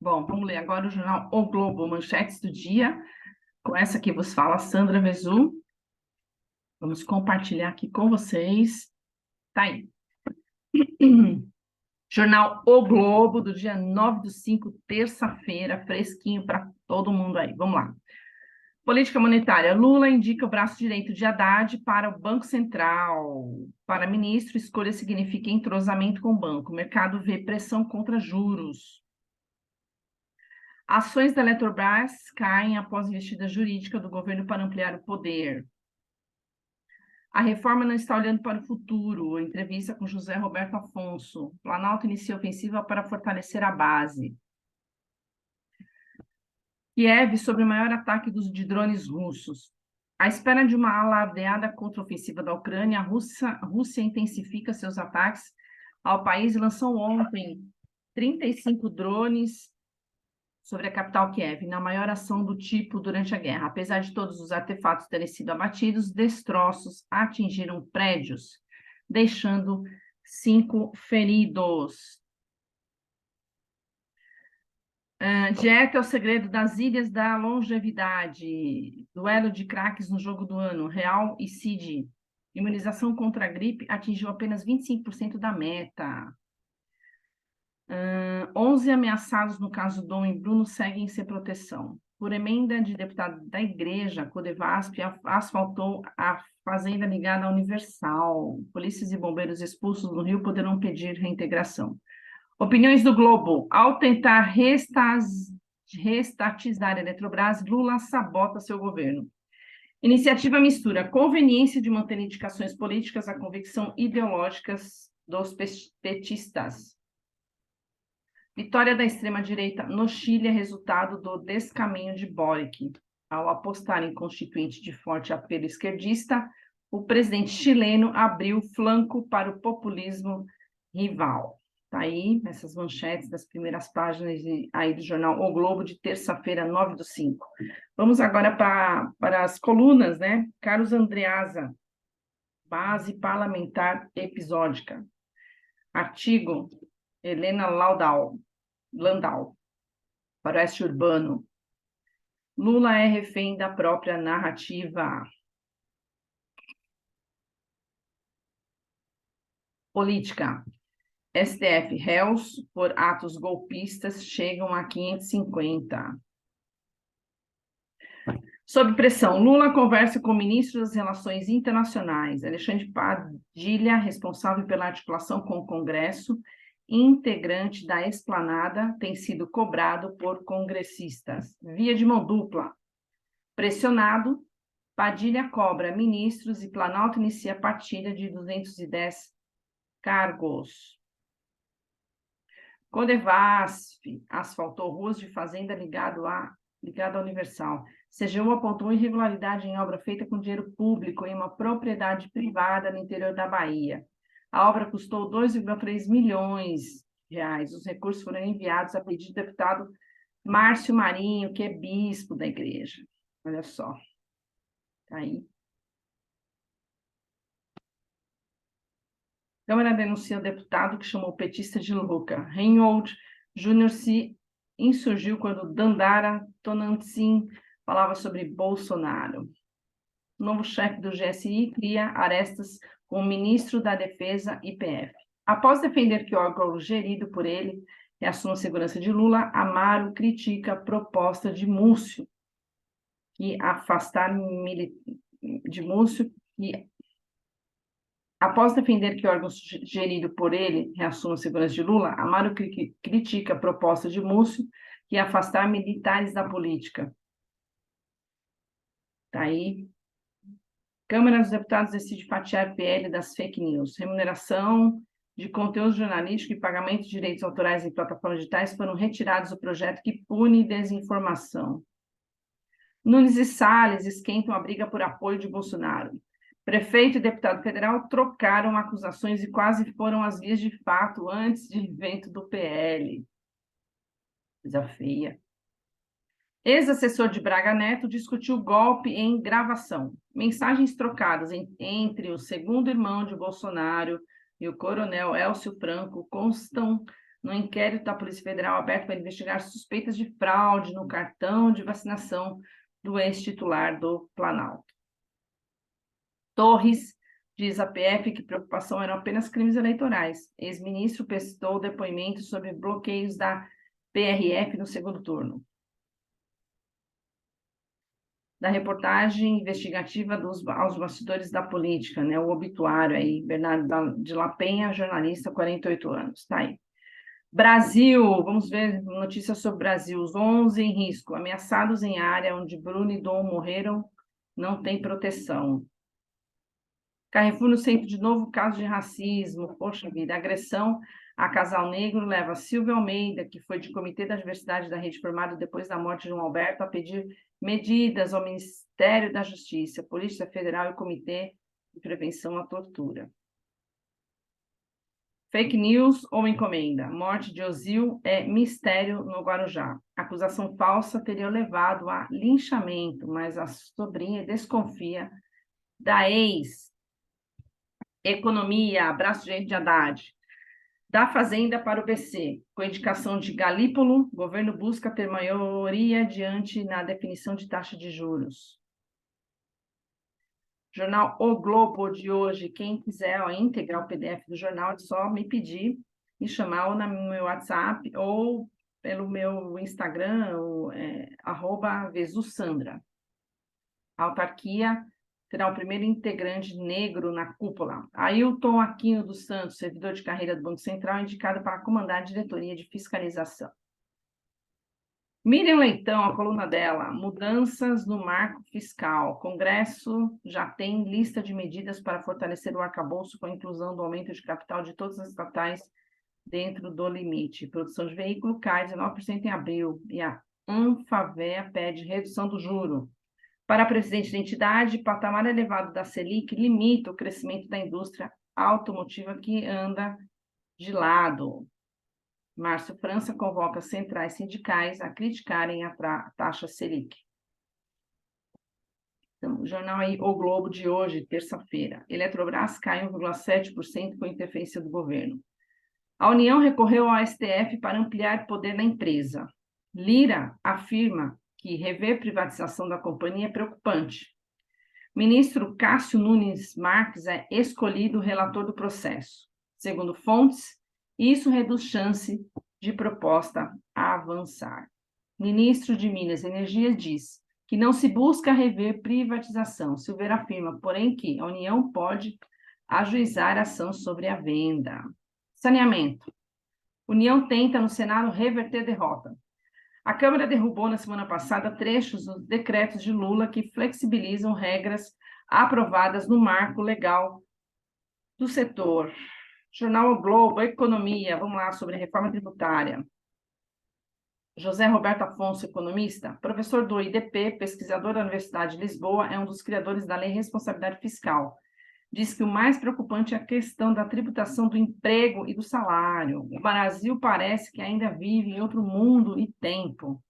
Bom, vamos ler agora o jornal O Globo, manchetes do dia, com essa que vos fala, Sandra Vezu. Vamos compartilhar aqui com vocês. Tá aí. Jornal O Globo, do dia 9/5, terça-feira, fresquinho para todo mundo aí. Vamos lá. Política monetária. Lula indica o braço direito de Haddad para o Banco Central. Para ministro, escolha significa entrosamento com o banco. O mercado vê pressão contra juros. Ações da Eletrobras caem após investida jurídica do governo para ampliar o poder. A reforma não está olhando para o futuro. Entrevista com José Roberto Afonso. Planalto inicia ofensiva para fortalecer a base. Kiev sobre o maior ataque de drones russos. À espera de uma alardeada contra-ofensiva da Ucrânia, a Rússia intensifica seus ataques ao país e lançou ontem 35 drones sobre a capital Kiev, na maior ação do tipo durante a guerra. Apesar de todos os artefatos terem sido abatidos, destroços atingiram prédios, deixando 5 feridos. Dieta é o segredo das ilhas da longevidade. Duelo de craques no jogo do ano, Real e City. Imunização contra a gripe atingiu apenas 25% da meta. 11 ameaçados no caso Dom e Bruno seguem sem proteção. Por emenda de deputado da igreja, Codevasp asfaltou a fazenda ligada à Universal. Polícias e bombeiros expulsos no Rio poderão pedir reintegração. Opiniões do Globo. Ao tentar restatizar a Eletrobras, Lula sabota seu governo. Iniciativa mistura conveniência de manter indicações políticas à convicção ideológicas dos petistas. Vitória da extrema-direita no Chile é resultado do descaminho de Boric. Ao apostar em constituinte de forte apelo esquerdista, o presidente chileno abriu flanco para o populismo rival. Está aí, essas manchetes das primeiras páginas aí do jornal O Globo, de terça-feira, 9/5. Vamos agora para as colunas, né? Carlos Andreasa, base parlamentar episódica. Artigo, Helena Landau, para o Oeste Urbano. Lula é refém da própria narrativa. Política. STF, réus por atos golpistas chegam a 550. Sob pressão, Lula conversa com o ministro das Relações Internacionais, Alexandre Padilha, responsável pela articulação com o Congresso, integrante da Esplanada, tem sido cobrado por congressistas. Via de mão dupla. Pressionado, Padilha cobra ministros e Planalto inicia partilha de 210 cargos. Codevasp asfaltou ruas de fazenda ligado à Universal. CGU apontou irregularidade em obra feita com dinheiro público em uma propriedade privada no interior da Bahia. A obra custou 2,3 milhões de reais. Os recursos foram enviados a pedido do deputado Márcio Marinho, que é bispo da igreja. Olha só. Tá aí. Câmara denuncia o deputado que chamou o petista de louca. Reinhold Júnior se insurgiu quando Dandara Tonantzin falava sobre Bolsonaro. O novo chefe do GSI cria arestas com o ministro da Defesa e PF. Após defender que o órgão gerido por ele reassuma a segurança de Lula, Amaro critica a proposta de Múcio que após defender que o órgão gerido por ele reassuma a segurança de Lula, Amaro critica a proposta de Múcio que afastar militares da política. Tá aí. Câmara dos Deputados decide fatiar PL das fake news. Remuneração de conteúdo jornalístico e pagamento de direitos autorais em plataformas digitais foram retirados do projeto que pune desinformação. Nunes e Salles esquentam a briga por apoio de Bolsonaro. Prefeito e deputado federal trocaram acusações e quase foram às vias de fato antes de evento do PL. Coisa feia. Ex-assessor de Braga Neto discutiu golpe em gravação. Mensagens trocadas entre o segundo irmão de Bolsonaro e o coronel Elcio Franco constam no inquérito da Polícia Federal aberto para investigar suspeitas de fraude no cartão de vacinação do ex-titular do Planalto. Torres diz à PF que preocupação eram apenas crimes eleitorais. Ex-ministro prestou depoimento sobre bloqueios da PRF no segundo turno. Da reportagem investigativa aos bastidores da política, né? O obituário aí, Bernardo de La Penha, jornalista, 48 anos, tá aí. Brasil, vamos ver notícias sobre Brasil. Os 11 em risco, ameaçados em área onde Bruno e Dom morreram, não tem proteção. Carrefour no centro de novo caso de racismo, poxa vida, agressão a casal negro leva Silvia Almeida, que foi de Comitê da Diversidade da Rede formado depois da morte de João Alberto, a pedir medidas ao Ministério da Justiça, Polícia Federal e Comitê de Prevenção à Tortura. Fake news ou encomenda? Morte de Ozil é mistério no Guarujá. Acusação falsa teria levado a linchamento, mas a sobrinha desconfia da ex. Economia, abraço, gente de Haddad. Da Fazenda para o BC, com indicação de Galípolo, governo busca ter maioria diante na definição de taxa de juros. Jornal O Globo de hoje, quem quiser integrar o PDF do jornal, é só me pedir, me chamar ou no meu WhatsApp ou pelo meu Instagram, @vesusandra. A autarquia terá o primeiro integrante negro na cúpula. Ailton Aquino dos Santos, servidor de carreira do Banco Central, indicado para comandar a diretoria de fiscalização. Miriam Leitão, a coluna dela, mudanças no marco fiscal. Congresso já tem lista de medidas para fortalecer o arcabouço com a inclusão do aumento de capital de todas as estatais dentro do limite. Produção de veículo cai 19% em abril e a Anfavea pede redução do juro. Para a presidente da entidade, patamar elevado da Selic limita o crescimento da indústria automotiva que anda de lado. Márcio França convoca centrais sindicais a criticarem a taxa Selic. Então, o jornal aí, O Globo de hoje, terça-feira. Eletrobras cai 1,7% com interferência do governo. A União recorreu ao STF para ampliar poder na empresa. Lira afirma que rever privatização da companhia é preocupante. Ministro Cássio Nunes Marques é escolhido relator do processo. Segundo fontes, isso reduz chance de proposta a avançar. Ministro de Minas e Energia diz que não se busca rever privatização. Silveira afirma, porém, que a União pode ajuizar ação sobre a venda. Saneamento. União tenta no Senado reverter derrota. A Câmara derrubou na semana passada trechos dos decretos de Lula que flexibilizam regras aprovadas no marco legal do setor. Jornal O Globo, Economia, vamos lá, sobre a reforma tributária. José Roberto Afonso, economista, professor do IDP, pesquisador da Universidade de Lisboa, é um dos criadores da Lei de Responsabilidade Fiscal. Diz que o mais preocupante é a questão da tributação do emprego e do salário. O Brasil parece que ainda vive em outro mundo e tempo.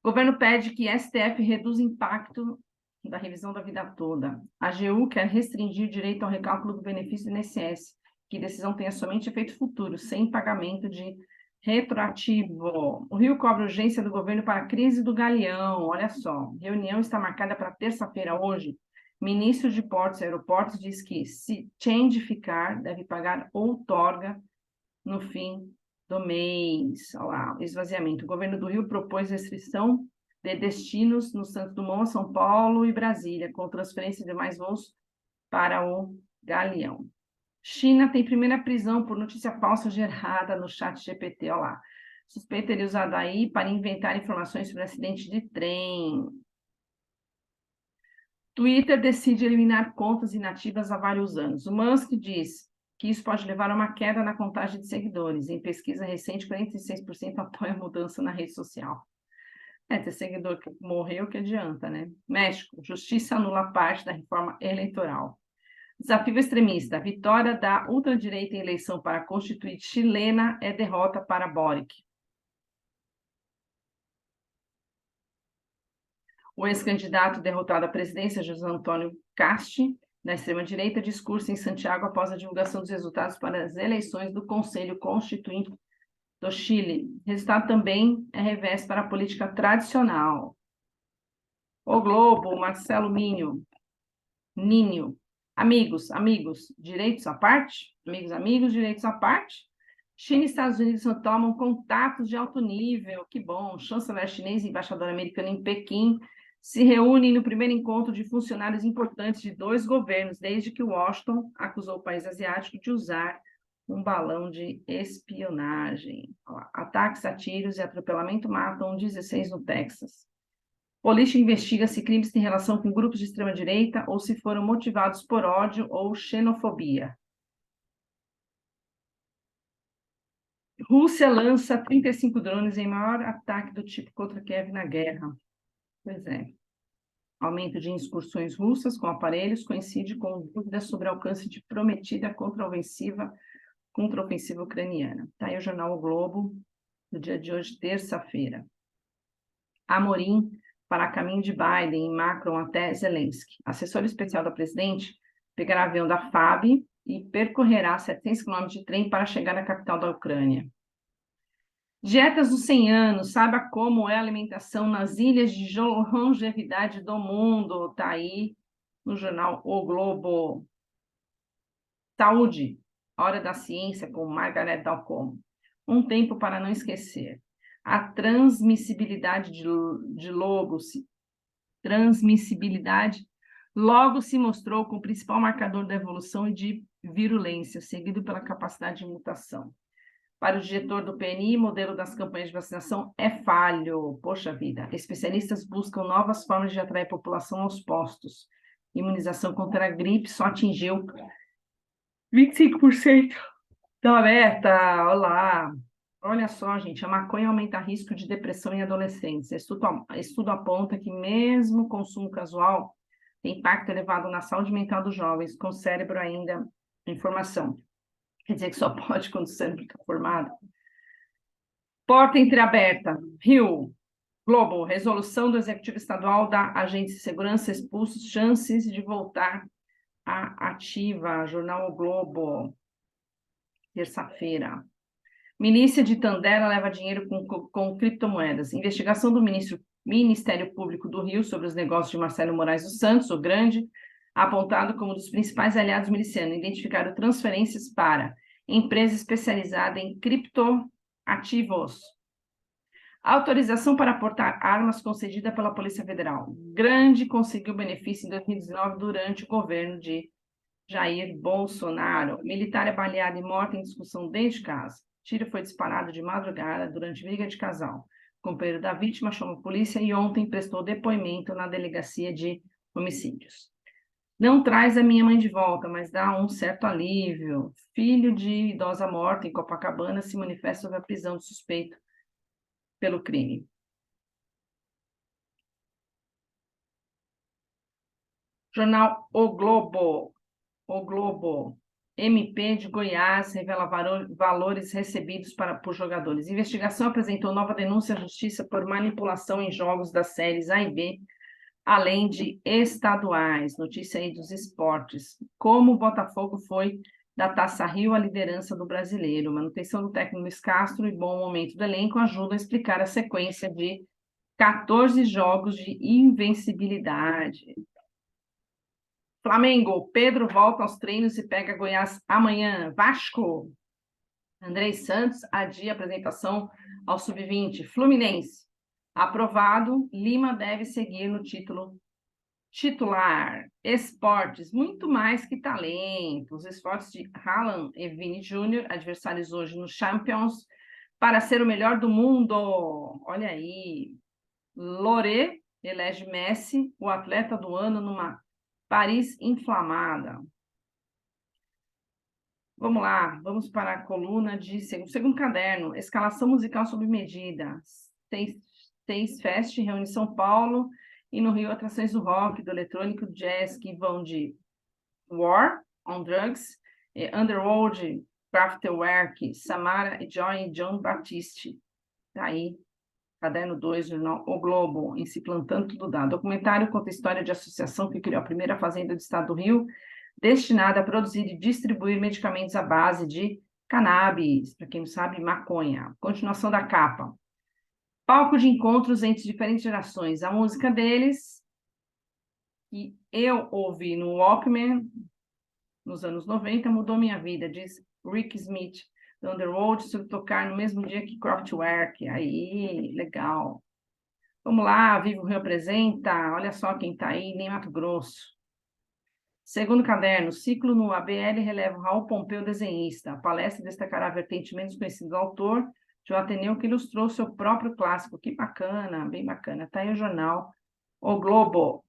O governo pede que STF reduza o impacto da revisão da vida toda. A AGU quer restringir o direito ao recálculo do benefício do INSS, que decisão tenha somente efeito futuro, sem pagamento de retroativo. O Rio cobra urgência do governo para a crise do Galeão. Olha só, reunião está marcada para terça-feira hoje. Ministro de Portos e Aeroportos diz que, se Change ficar, deve pagar outorga no fim do mês. Olha lá, esvaziamento. O governo do Rio propôs restrição de destinos no Santos Dumont, São Paulo e Brasília, com transferência de mais voos para o Galeão. China tem primeira prisão por notícia falsa gerada no chat GPT. Olha lá. Suspeita teria usado aí para inventar informações sobre acidente de trem. Twitter decide eliminar contas inativas há vários anos. O Musk diz que isso pode levar a uma queda na contagem de seguidores. Em pesquisa recente, 46% apoia a mudança na rede social. Ter seguidor que morreu, que adianta, né? México, justiça anula parte da reforma eleitoral. Desafio extremista. Vitória da ultradireita em eleição para a Constituinte chilena é derrota para Boric. O ex-candidato derrotado à presidência, José Antônio Casti, da extrema-direita, discurso em Santiago após a divulgação dos resultados para as eleições do Conselho Constituinte do Chile. Resultado também é revés para a política tradicional. O Globo, Marcelo Ninho. Amigos, direitos à parte? Amigos, direitos à parte? China e Estados Unidos tomam contatos de alto nível, que bom. Chanceler chinês e embaixador americano em Pequim se reúnem no primeiro encontro de funcionários importantes de dois governos, desde que Washington acusou o país asiático de usar um balão de espionagem. Ataques a tiros e atropelamento matam 16 no Texas. Polícia investiga se crimes têm relação com grupos de extrema-direita ou se foram motivados por ódio ou xenofobia. Rússia lança 35 drones em maior ataque do tipo contra Kiev na guerra. Pois é. Aumento de incursões russas com aparelhos coincide com dúvidas sobre o alcance de prometida contraofensiva ucraniana. Está aí o jornal O Globo, no dia de hoje, terça-feira. Amorim para caminho de Biden e Macron até Zelensky. Assessor especial da presidente pegará avião da FAB e percorrerá 700 km de trem para chegar na capital da Ucrânia. Dietas dos 100 anos, saiba como é a alimentação nas ilhas de longevidade do mundo. Está aí no jornal O Globo. Saúde, Hora da Ciência, com Margaret Dalcom. Um tempo para não esquecer. A transmissibilidade logo se mostrou como principal marcador da evolução e de virulência, seguido pela capacidade de mutação. Para o diretor do PNI, o modelo das campanhas de vacinação é falho. Poxa vida, especialistas buscam novas formas de atrair a população aos postos. Imunização contra a gripe só atingiu 25% da meta. Olá! Olha só, gente, a maconha aumenta o risco de depressão em adolescentes. Estudo aponta que mesmo o consumo casual tem impacto elevado na saúde mental dos jovens, com o cérebro ainda em formação. Quer dizer que só pode quando o cérebro está formado. Porta entreaberta. Rio. Globo. Resolução do Executivo Estadual da Agência de Segurança expulsos chances de voltar à ativa. Jornal O Globo. Terça-feira. Milícia de Tandera leva dinheiro com criptomoedas. Investigação do Ministério Público do Rio sobre os negócios de Marcelo Moraes dos Santos, o Grande, apontado como um dos principais aliados milicianos, identificaram transferências para empresa especializada em criptoativos. Autorização para portar armas concedida pela Polícia Federal. Grande conseguiu benefício em 2019 durante o governo de Jair Bolsonaro. Militar é baleado e morto em discussão dentro de casa. Tiro foi disparado de madrugada durante briga de casal. O companheiro da vítima chamou a polícia e ontem prestou depoimento na delegacia de homicídios. Não traz a minha mãe de volta, mas dá um certo alívio. Filho de idosa morta em Copacabana se manifesta sobre a prisão do suspeito pelo crime. Jornal O Globo. MP de Goiás revela valores recebidos por jogadores. Investigação apresentou nova denúncia à Justiça por manipulação em jogos das séries A e B, além de estaduais. Notícia aí dos esportes. Como o Botafogo foi da Taça Rio à liderança do brasileiro. Manutenção do técnico Luiz Castro e bom momento do elenco ajudam a explicar a sequência de 14 jogos de invencibilidade. Flamengo, Pedro volta aos treinos e pega Goiás amanhã. Vasco, Andrei Santos adia a apresentação ao Sub-20. Fluminense, aprovado, Lima deve seguir no título titular. Esportes, muito mais que talento. Os esforços de Haaland e Vini Júnior, adversários hoje no Champions, para ser o melhor do mundo. Olha aí. Loré elege Messi, o atleta do ano, numa Paris inflamada. Vamos lá, vamos para a coluna de segundo caderno. Escalação musical sob medida. Seis Fest reúne em São Paulo e no Rio atrações do rock, do eletrônico, do jazz, que vão de War on Drugs, Underworld, Kraftwerk, Samara e Joy John Batiste. Tá aí. Caderno 2, jornal O Globo, em Se Plantando Tudo Dá. Documentário conta a história de associação que criou a primeira fazenda do estado do Rio, destinada a produzir e distribuir medicamentos à base de cannabis, para quem não sabe, maconha. Continuação da capa. Palco de encontros entre diferentes gerações. A música deles, que eu ouvi no Walkman, nos anos 90, mudou minha vida, diz Rick Smith, do On The Road, sobre tocar no mesmo dia que Kraftwerk. Aí, legal. Vamos lá, Vivo Rio apresenta, olha só quem está aí, nem Mato Grosso. Segundo caderno, ciclo no ABL releva Raul Pompeu, desenhista. A palestra destacará a vertente menos conhecida do autor, de um Ateneu que ilustrou seu próprio clássico. Que bacana, bem bacana. Está aí o jornal O Globo.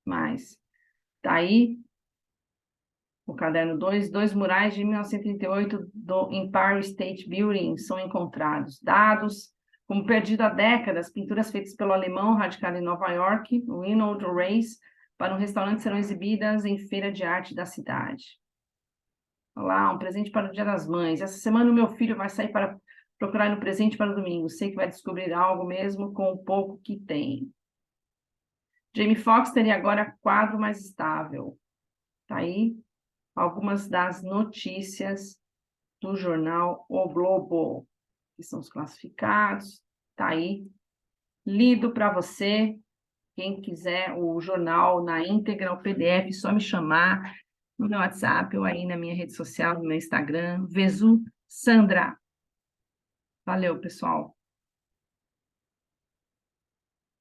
Mas, está aí o caderno 2, dois murais de 1938 do Empire State Building são encontrados. Dados como perdido há décadas, pinturas feitas pelo alemão radicado em Nova York, Reynold Reis, para um restaurante serão exibidas em feira de arte da cidade. Olá, um presente para o Dia das Mães. Essa semana o meu filho vai sair para procurar no presente para o domingo. Sei que vai descobrir algo mesmo com o pouco que tem. Jamie Foxx teria agora quadro mais estável. Tá aí algumas das notícias do jornal O Globo, que são os classificados. Tá aí, lido para você. Quem quiser o jornal na íntegra, o PDF, só me chamar no meu WhatsApp ou aí na minha rede social, no meu Instagram, Vezu Sandra. Valeu, pessoal.